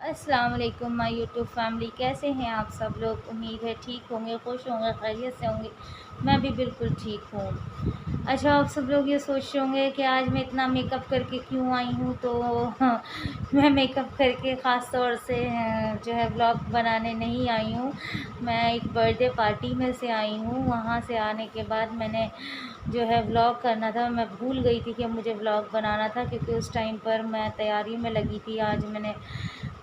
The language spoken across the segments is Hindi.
अस्सलाम वालेकुम माय यूट्यूब फैमिली। कैसे हैं आप सब लोग? उम्मीद है ठीक होंगे, खुश होंगे, खैरियत से होंगे। मैं भी बिल्कुल ठीक हूँ। अच्छा, आप सब लोग ये सोच रहे होंगे कि आज मैं इतना मेकअप करके क्यों आई हूँ। तो हाँ, मैं मेकअप करके ख़ास तौर से जो है व्लॉग बनाने नहीं आई हूँ। मैं एक बर्थडे पार्टी में से आई हूँ। वहाँ से आने के बाद मैंने जो है व्लॉग करना था। मैं भूल गई थी कि मुझे व्लॉग बनाना था, क्योंकि उस टाइम पर मैं तैयारी में लगी थी। आज मैंने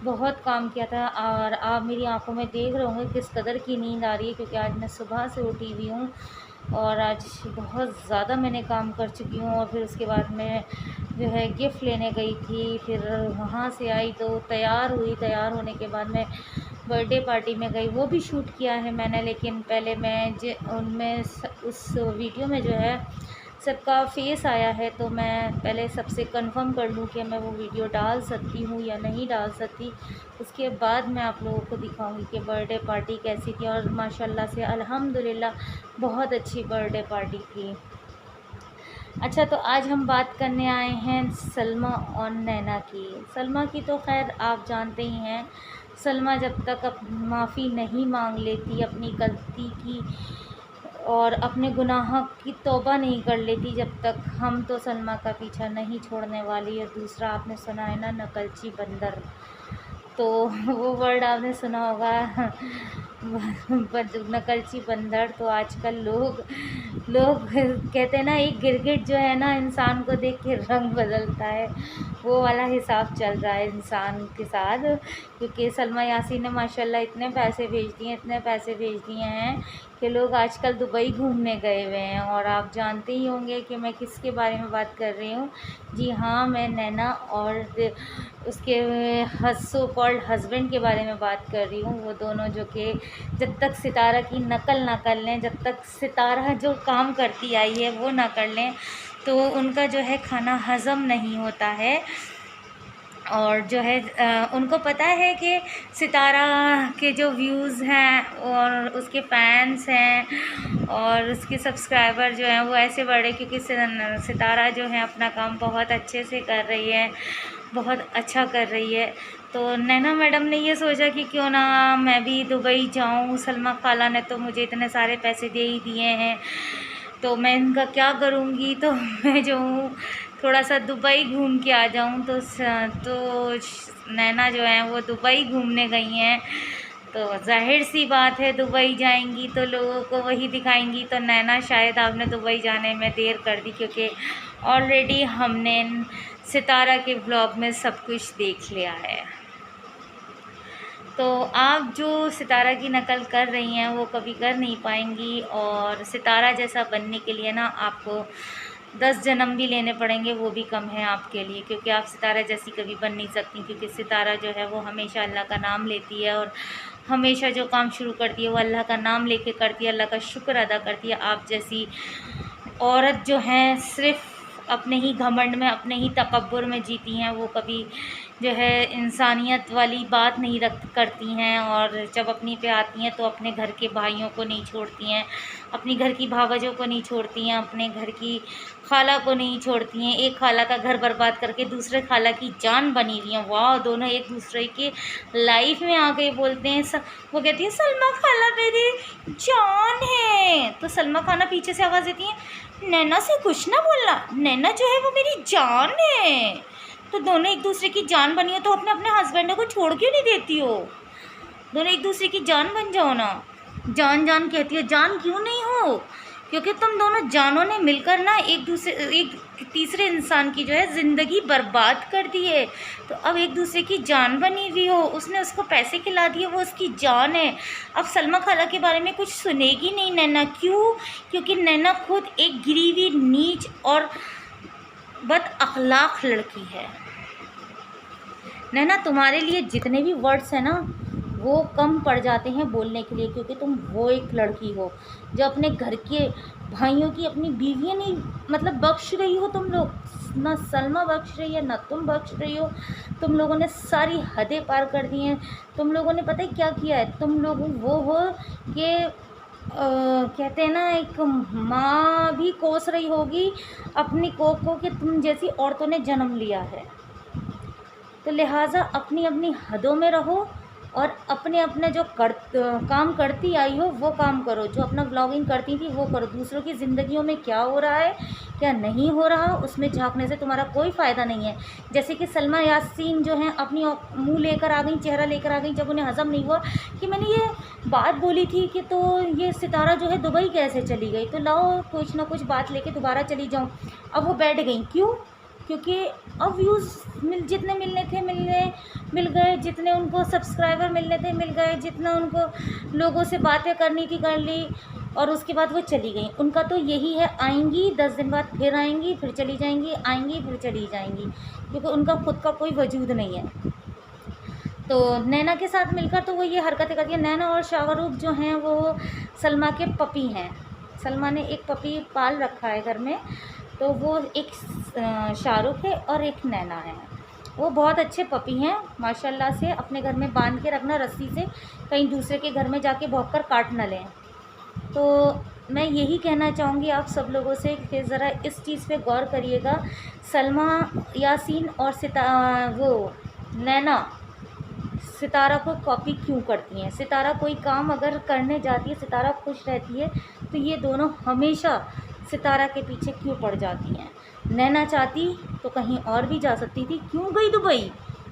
बहुत काम किया था और आप मेरी आंखों में देख रहे होंगे किस कदर की नींद आ रही है, क्योंकि आज मैं सुबह से उठी हुई हूँ और आज बहुत ज़्यादा मैंने काम कर चुकी हूँ। और फिर उसके बाद मैं जो है गिफ्ट लेने गई थी, फिर वहाँ से आई तो तैयार हुई। तैयार होने के बाद मैं बर्थडे पार्टी में गई, वो भी शूट किया है मैंने। लेकिन पहले मैं उनमें उस वीडियो में जो है सबका फेस आया है, तो मैं पहले सबसे कंफर्म कर लूँ कि मैं वो वीडियो डाल सकती हूँ या नहीं डाल सकती। उसके बाद मैं आप लोगों को दिखाऊंगी कि बर्थडे पार्टी कैसी थी। और माशाल्लाह से अल्हम्दुलिल्लाह बहुत अच्छी बर्थडे पार्टी थी। अच्छा, तो आज हम बात करने आए हैं सलमा और नैना की। सलमा की तो खैर आप जानते ही हैं। सलमा जब तक माफ़ी नहीं मांग लेती अपनी गलती की और अपने गुनाह की तौबा नहीं कर लेती, जब तक हम तो सलमा का पीछा नहीं छोड़ने वाली। और दूसरा आपने सुना है ना, नकलची बंदर। तो वो वर्ड आपने सुना होगा नकलची बंदर। तो आजकल लोग लोग कहते हैं ना, एक गिरगिट जो है ना इंसान को देख के रंग बदलता है, वो वाला हिसाब चल रहा है इंसान के साथ। क्योंकि सलमा यासीन ने माशाल्लाह इतने पैसे भेज दिए, इतने पैसे भेज दिए हैं कि लोग आजकल दुबई घूमने गए हुए हैं। और आप जानते ही होंगे कि मैं किसके बारे में बात कर रही हूँ। जी हाँ, मैं नैना और उसके सो कॉल्ड हस्बैंड के बारे में बात कर रही हूँ। वो दोनों जो कि जब तक सितारा की नकल ना कर लें, जब तक सितारा जो काम करती आई है वो ना कर लें, तो उनका जो है खाना हज़म नहीं होता है। और जो है उनको पता है कि सितारा के जो व्यूज़ हैं और उसके फैंस हैं और उसके सब्सक्राइबर जो हैं वो ऐसे बढ़े, क्योंकि सितारा जो है अपना काम बहुत अच्छे से कर रही है, बहुत अच्छा कर रही है। तो नैना मैडम ने ये सोचा कि क्यों ना मैं भी दुबई जाऊं। सलमा खाला ने तो मुझे इतने सारे पैसे दे ही दिए हैं, तो मैं इनका क्या करूँगी। तो मैं जो हूँ थोड़ा सा दुबई घूम के आ जाऊँ। तो नैना जो है वो दुबई घूमने गई हैं। तो जाहिर सी बात है, दुबई जाएंगी तो लोगों को वही दिखाएंगी। तो नैना शायद आपने दुबई जाने में देर कर दी, क्योंकि ऑलरेडी हमने सितारा के ब्लॉग में सब कुछ देख लिया है। तो आप जो सितारा की नकल कर रही हैं वो कभी कर नहीं पाएंगी। और सितारा जैसा बनने के लिए ना आपको 10 जन्म भी लेने पड़ेंगे, वो भी कम है आपके लिए। क्योंकि आप सितारा जैसी कभी बन नहीं सकती, क्योंकि सितारा जो है वो हमेशा अल्लाह का नाम लेती है और हमेशा जो काम शुरू करती है वो अल्लाह का नाम लेके करती है, अल्लाह का शुक्र अदा करती है। आप जैसी औरत जो हैं सिर्फ़ अपने ही घमंड में, अपने ही तकब्बुर में जीती हैं। वो कभी जो है इंसानियत वाली बात नहीं रख करती हैं। और जब अपनी पे आती हैं तो अपने घर के भाइयों को नहीं छोड़ती हैं, अपनी घर की भावजों को नहीं छोड़ती हैं, अपने घर की खाला को नहीं छोड़ती हैं। एक खाला का घर बर्बाद करके दूसरे खाला की जान बनी हुई हैं। वाह, दोनों एक दूसरे के लाइफ में आ गए बोलते हैं। वो कहती है सलमा खाला मेरी जान है, तो सलमा खाना पीछे से आवाज़ देती है, नैना से कुछ ना बोलना, नैना जो है वो मेरी जान है। तो दोनों एक दूसरे की जान बनी हो तो अपने अपने हस्बैंड को छोड़ क्यों नहीं देती हो? दोनों एक दूसरे की जान बन जाओ ना। जान जान कहती है, जान क्यों नहीं हो? क्योंकि तुम दोनों जानों ने मिलकर ना एक तीसरे इंसान की जो है ज़िंदगी बर्बाद कर दी है। तो अब एक दूसरे की जान बनी हुई हो, उसने उसको पैसे खिला दिए, वो उसकी जान है। अब सलमा खाला के बारे में कुछ सुनेगी नहीं नैना। क्यों? क्योंकि नैना खुद एक गिरी हुई नीच और बद अखलाक लड़की है। नैना, तुम्हारे लिए जितने भी वर्ड्स हैं ना वो कम पड़ जाते हैं बोलने के लिए, क्योंकि तुम वो एक लड़की हो जो अपने घर के भाइयों की अपनी बीवियाँ नहीं मतलब बख्श रही हो। तुम लोग ना सलमा बख्श रही है ना तुम बख्श रही हो। तुम लोगों ने सारी हदें पार कर दी हैं। तुम लोगों ने पता है क्या किया है? तुम लोग वो हो कि कहते हैं ना, एक माँ भी कोस रही होगी अपनी कोख को कि तुम जैसी औरतों ने जन्म लिया है। तो लिहाजा अपनी अपनी हदों में रहो और अपने अपने जो काम करती आई हो वो काम करो, जो अपना व्लॉगिंग करती थी वो करो। दूसरों की ज़िंदगियों में क्या हो रहा है क्या नहीं हो रहा, उसमें झांकने से तुम्हारा कोई फ़ायदा नहीं है। जैसे कि सलमा यासीन जो हैं अपनी मुंह लेकर आ गई, चेहरा लेकर आ गई, जब उन्हें हज़म नहीं हुआ कि मैंने ये बात बोली थी कि तो ये सितारा जो है दुबई कैसे चली गई, तो लाओ कुछ ना कुछ बात लेके दोबारा चली जाऊँ। अब वो बैठ गई, क्यों? क्योंकि अब व्यूज़ जितने मिलने थे मिल गए, जितने उनको सब्सक्राइबर मिलने थे मिल गए, जितना उनको लोगों से बातें करनी थी कर ली, और उसके बाद वो चली गई। उनका तो यही है, आएंगी 10 दिन बाद फिर आएंगी, फिर चली जाएंगी, आएंगी फिर चली जाएंगी, क्योंकि उनका खुद का कोई वजूद नहीं है। तो नैना के साथ मिलकर तो वो ये हरकतें करती है। नैना और शाहरुख जो हैं वो सलमा के पपी हैं। सलमा ने एक पपी पाल रखा है घर में, तो वो एक शाहरुख है और एक नैना है। वो बहुत अच्छे पपी हैं माशाल्लाह से। अपने घर में बांध के रखना रस्सी से, कहीं दूसरे के घर में जाके भौंक कर काट न लें। तो मैं यही कहना चाहूँगी आप सब लोगों से कि ज़रा इस चीज़ पे गौर करिएगा। सलमा यासीन और वो नैना सितारा को कॉपी क्यों करती हैं? सितारा कोई काम अगर करने जाती है, सितारा खुश रहती है, तो ये दोनों हमेशा सितारा के पीछे क्यों पड़ जाती हैं? नैना चाहती तो कहीं और भी जा सकती थी, क्यों गई दुबई?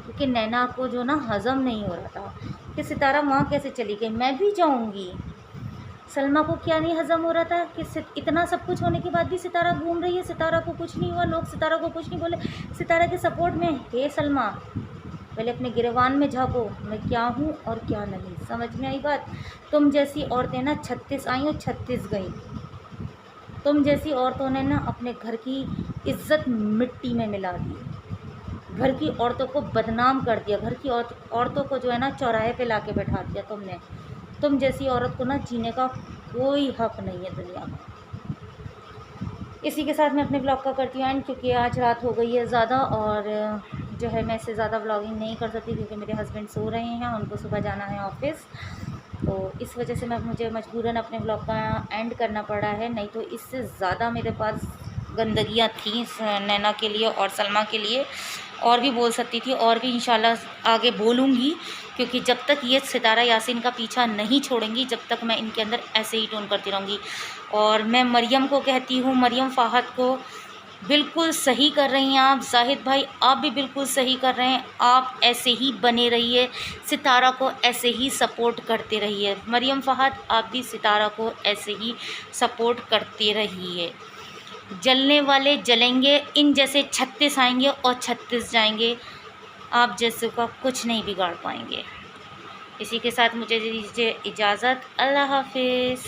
क्योंकि नैना को जो ना हज़म नहीं हो रहा था कि सितारा वहाँ कैसे चली गई, मैं भी जाऊँगी। सलमा को क्या नहीं हज़म हो रहा था कि इतना सब कुछ होने के बाद भी सितारा घूम रही है, सितारा को कुछ नहीं हुआ, लोग सितारा को कुछ नहीं बोले, सितारा के सपोर्ट में। हे सलमा, पहले अपने गिरवान में झाँको, मैं क्या हूँ और क्या नहीं। समझ में आई बात? तुम जैसी औरतें ना 36 आई और 36 गई। तुम जैसी औरतों ने ना अपने घर की इज्जत मिट्टी में मिला दी, घर की औरतों को बदनाम कर दिया, घर की औरतों को जो है ना चौराहे पे लाके बैठा दिया तुमने। तुम जैसी औरत को ना जीने का कोई हक नहीं है दुनिया में। इसी के साथ मैं अपने ब्लॉग का करती हूँ एंड, क्योंकि आज रात हो गई है ज़्यादा और जो है मैं इससे ज़्यादा ब्लॉगिंग नहीं कर सकती, क्योंकि मेरे हस्बैंड सो रहे हैं, उनको सुबह जाना है ऑफिस। तो इस वजह से मुझे मजबूरन अपने ब्लॉग का एंड करना पड़ा है, नहीं तो इससे ज़्यादा मेरे पास गंदगियाँ थी नैना के लिए और सलमा के लिए, और भी बोल सकती थी, और भी इंशाल्लाह आगे बोलूँगी, क्योंकि जब तक ये सितारा यासीन का पीछा नहीं छोड़ेंगी, जब तक मैं इनके अंदर ऐसे ही टोन करती रहूँगी। और मैं मरियम को कहती हूँ, मरियम फ़ाहद को, बिल्कुल सही कर रही हैं आप। जाहिद भाई आप भी बिल्कुल सही कर रहे हैं, आप ऐसे ही बने रहिए, सितारा को ऐसे ही सपोर्ट करते रहिए। मरियम फ़ाहद आप भी सितारा को ऐसे ही सपोर्ट करते रहिए। जलने वाले जलेंगे, इन जैसे 36 आएंगे और 36 जाएंगे, आप जैसे का कुछ नहीं बिगाड़ पाएंगे। इसी के साथ मुझे दीजिए इजाज़त। अल्लाह हाफिज़।